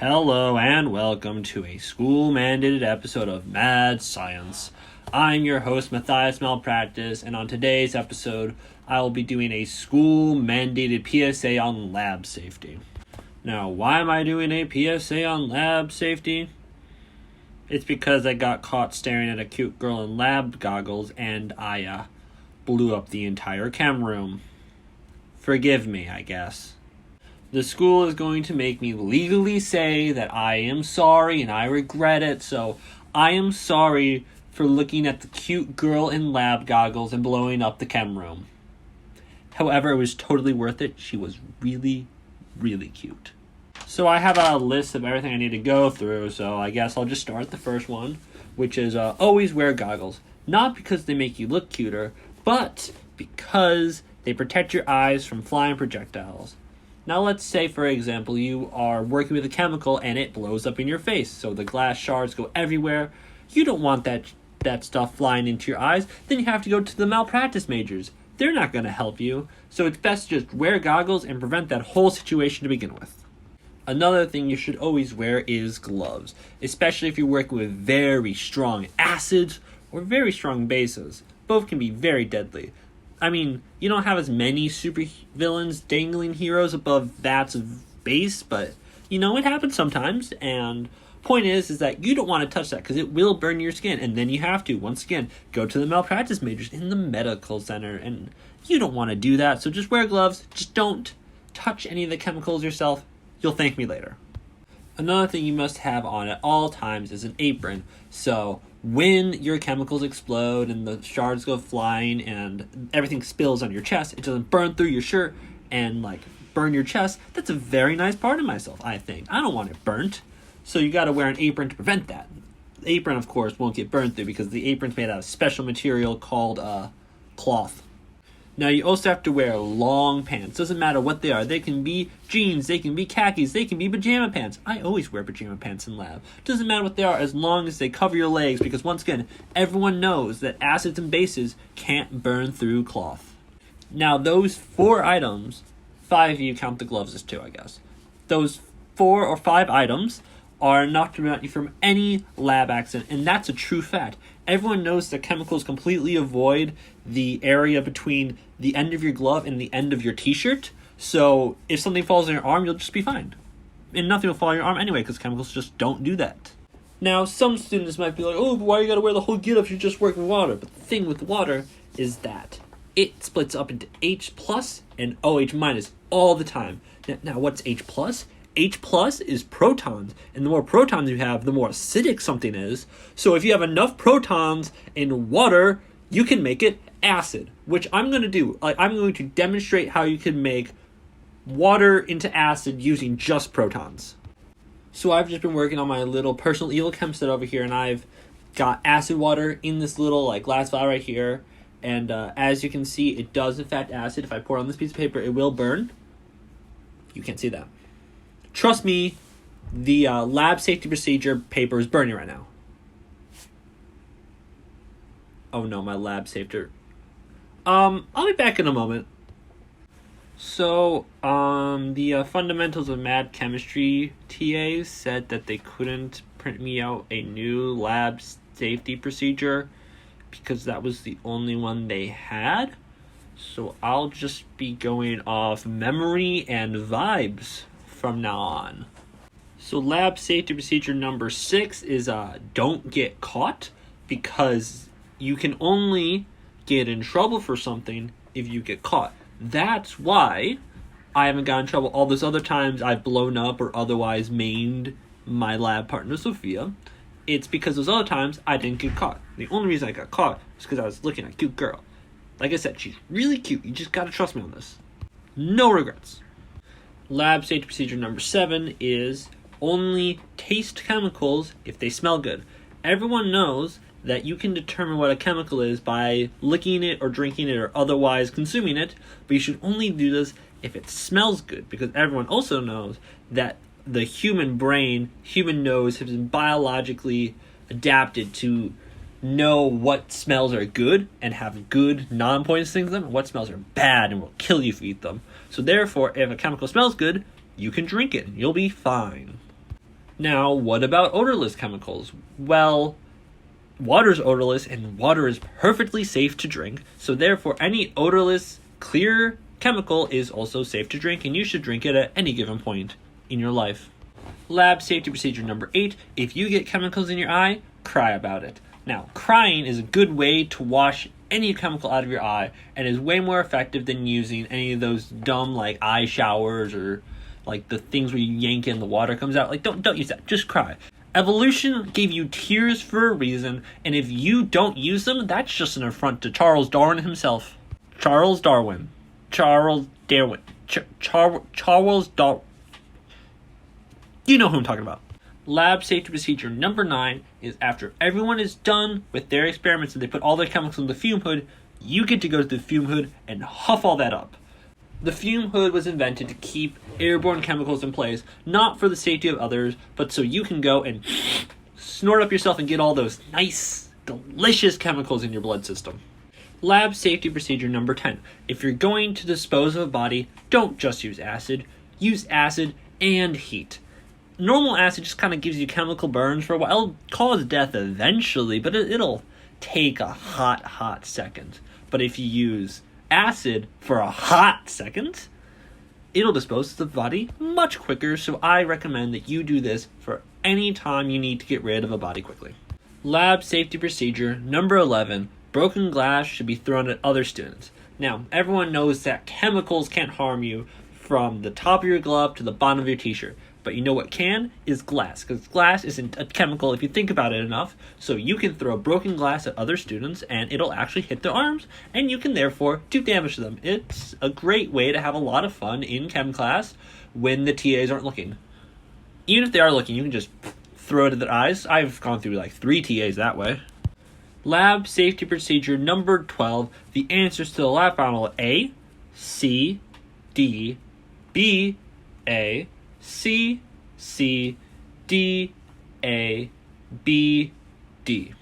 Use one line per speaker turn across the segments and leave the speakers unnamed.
Hello and welcome to a school-mandated episode of Mad Science. I'm your host, Mathias Malpractice, and on today's episode, I will be doing a school-mandated PSA on lab safety. Now, why am I doing a PSA on lab safety? It's because I got caught staring at a cute girl in lab goggles, and I blew up the entire chem room. Forgive me, I guess. The school is going to make me legally say that I am sorry and I regret it, so I am sorry for looking at the cute girl in lab goggles and blowing up the chem room. However, it was totally worth it. She was really, really cute. So I have a list of everything I need to go through, so I guess I'll just start with the first one, which is always wear goggles. Not because they make you look cuter, but because they protect your eyes from flying projectiles. Now let's say, for example, you are working with a chemical and it blows up in your face, so the glass shards go everywhere. You don't want that stuff flying into your eyes. Then you have to go to the malpractice majors. They're not going to help you, so it's best to just wear goggles and prevent that whole situation to begin with. Another thing you should always wear is gloves, especially if you're working with very strong acids or very strong bases. Both can be very deadly. I mean, you don't have as many super villains dangling heroes above vats of base, but, it happens sometimes, and point is that you don't want to touch that because it will burn your skin, and then you have to, once again, go to the malpractice majors in the medical center, and you don't want to do that, so just wear gloves. Just don't touch any of the chemicals yourself. You'll thank me later. Another thing you must have on at all times is an apron, so when your chemicals explode and the shards go flying and everything spills on your chest, it doesn't burn through your shirt and burn your chest. That's a very nice part of myself, I think. I don't want it burnt. So you got to wear an apron to prevent that. The apron, of course, won't get burned through because the apron's made out of special material called cloth. Now, you also have to wear long pants. Doesn't matter what they are. They can be jeans, they can be khakis, they can be pajama pants. I always wear pajama pants in lab. Doesn't matter what they are as long as they cover your legs, because once again, everyone knows that acids and bases can't burn through cloth. Now, those 4 items, 5 of you count the gloves as 2, I guess. Those 4 or 5 items are enough to prevent you from any lab accident, and that's a true fact. Everyone knows that chemicals completely avoid the area between the end of your glove and the end of your t-shirt, so if something falls on your arm, you'll just be fine. And nothing will fall on your arm anyway, because chemicals just don't do that. Now, some students might be like, oh, but why you gotta wear the whole gear if you just work with water? But the thing with water is that it splits up into H plus and OH minus all the time. Now what's H plus? H plus is protons, and the more protons you have, the more acidic something is. So if you have enough protons in water, you can make it acid, which I'm going to do. I'm going to demonstrate how you can make water into acid using just protons. So I've just been working on my little personal evil chem set over here, and I've got acid water in this little glass vial right here. And as you can see, it does in fact acid. If I pour it on this piece of paper, it will burn. You can't see that. Trust me, the lab safety procedure paper is burning right now. Oh no, my lab safety. I'll be back in a moment. So, the fundamentals of mad chemistry TAs said that they couldn't print me out a new lab safety procedure because that was the only one they had. So I'll just be going off memory and vibes from now on. So lab safety procedure number 6 is don't get caught, because you can only get in trouble for something if you get caught. That's why I haven't gotten in trouble all those other times I've blown up or otherwise maimed my lab partner Sophia. It's because those other times I didn't get caught. The only reason I got caught was because I was looking at a cute girl. Like I said, she's really cute. You just gotta trust me on this. No regrets. Lab safety procedure number 7 is only taste chemicals if they smell good. Everyone knows that you can determine what a chemical is by licking it or drinking it or otherwise consuming it, but you should only do this if it smells good, because everyone also knows that the human brain, human nose, has been biologically adapted to know what smells are good and have good non-poisonous things in them, and what smells are bad and will kill you if you eat them. So therefore, if a chemical smells good, you can drink it and you'll be fine. Now, what about odorless chemicals? Well, water's odorless and water is perfectly safe to drink, so therefore any odorless, clear chemical is also safe to drink, and you should drink it at any given point in your life. Lab safety procedure number 8, if you get chemicals in your eye, cry about it. Now, crying is a good way to wash any chemical out of your eye and is way more effective than using any of those dumb like eye showers or like the things where you yank it and the water comes out. Like don't use that. Just cry. Evolution gave you tears for a reason, and if you don't use them, that's just an affront to Charles Darwin himself. Charles Darwin. You know who I'm talking about. Lab safety procedure number 9 is after everyone is done with their experiments and they put all their chemicals in the fume hood, you get to go to the fume hood and huff all that up. The fume hood was invented to keep airborne chemicals in place, not for the safety of others, but so you can go and snort up yourself and get all those nice, delicious chemicals in your blood system. Lab safety procedure number 10. If you're going to dispose of a body, don't just use acid. Use acid and heat. Normal acid just kind of gives you chemical burns for a while. It'll cause death eventually, but it'll take a hot second. But if you use acid for a hot second, it'll dispose of the body much quicker, so I recommend that you do this for any time you need to get rid of a body quickly. Lab safety procedure number 11. Broken glass should be thrown at other students. Now, everyone knows that chemicals can't harm you from the top of your glove to the bottom of your t-shirt. But you know what can? Is glass. Because glass isn't a chemical if you think about it enough. So you can throw broken glass at other students and it'll actually hit their arms. And you can therefore do damage to them. It's a great way to have a lot of fun in chem class when the TAs aren't looking. Even if they are looking, you can just throw it at their eyes. I've gone through like 3 TAs that way. Lab safety procedure number 12. The answers to the lab final are A, C, D, B, A, C, D, A, B, D.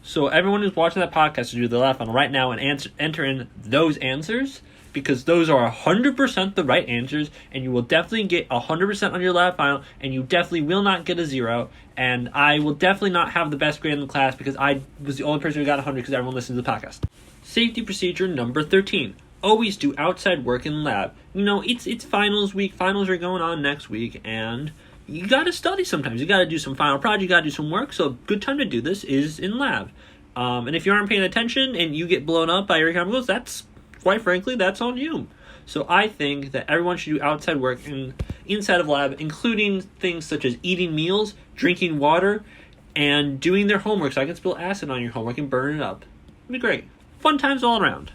So everyone who's watching that podcast should do the lab final right now and enter in those answers, because those are 100% the right answers, and you will definitely get 100% on your lab final, and you definitely will not get a 0, and I will definitely not have the best grade in the class because I was the only person who got 100 because everyone listens to the podcast. Safety procedure number 13. Always do outside work in lab. You know, it's finals week. Finals are going on next week, and you got to study sometimes. You got to do some final project. You got to do some work. So a good time to do this is in lab. And if you aren't paying attention and you get blown up by your chemicals, that's, quite frankly, that's on you. So I think that everyone should do outside work inside of lab, including things such as eating meals, drinking water, and doing their homework so I can spill acid on your homework and burn it up. It'd be great. Fun times all around.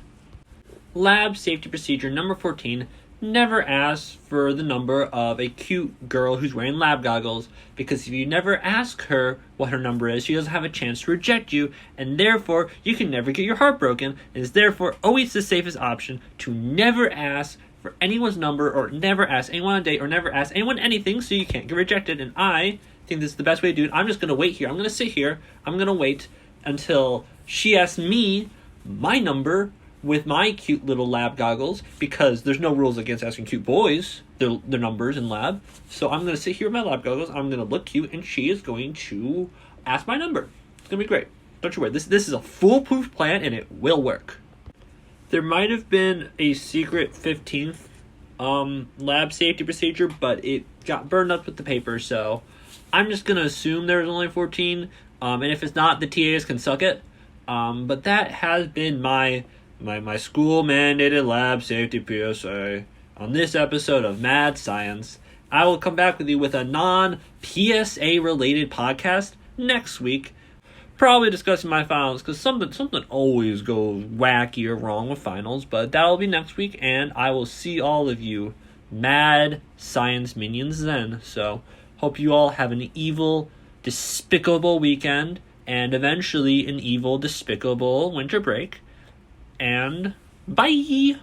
Lab safety procedure number 14. Never ask for the number of a cute girl who's wearing lab goggles, because if you never ask her what her number is, she doesn't have a chance to reject you, and therefore you can never get your heart broken. It is therefore always the safest option to never ask for anyone's number, or never ask anyone on a date, or never ask anyone anything so you can't get rejected. And I think this is the best way to do it. I'm just going to wait here. I'm going to sit here. I'm going to wait until she asks me my number with my cute little lab goggles, because there's no rules against asking cute boys their numbers in lab. So I'm going to sit here with my lab goggles, I'm going to look cute, and she is going to ask my number. It's going to be great. Don't you worry. This is a foolproof plan, and it will work. There might have been a secret 15th lab safety procedure, but it got burned up with the paper, so I'm just going to assume there was only 14, and if it's not, the TAs can suck it. But that has been my school mandated lab safety PSA on this episode of Mad Science. I will come back with you with a non-PSA related podcast next week, probably discussing my finals, because something always goes wacky or wrong with finals, but that'll be next week, and I will see all of you Mad Science minions then. So hope you all have an evil, despicable weekend, and eventually an evil, despicable winter break. And bye!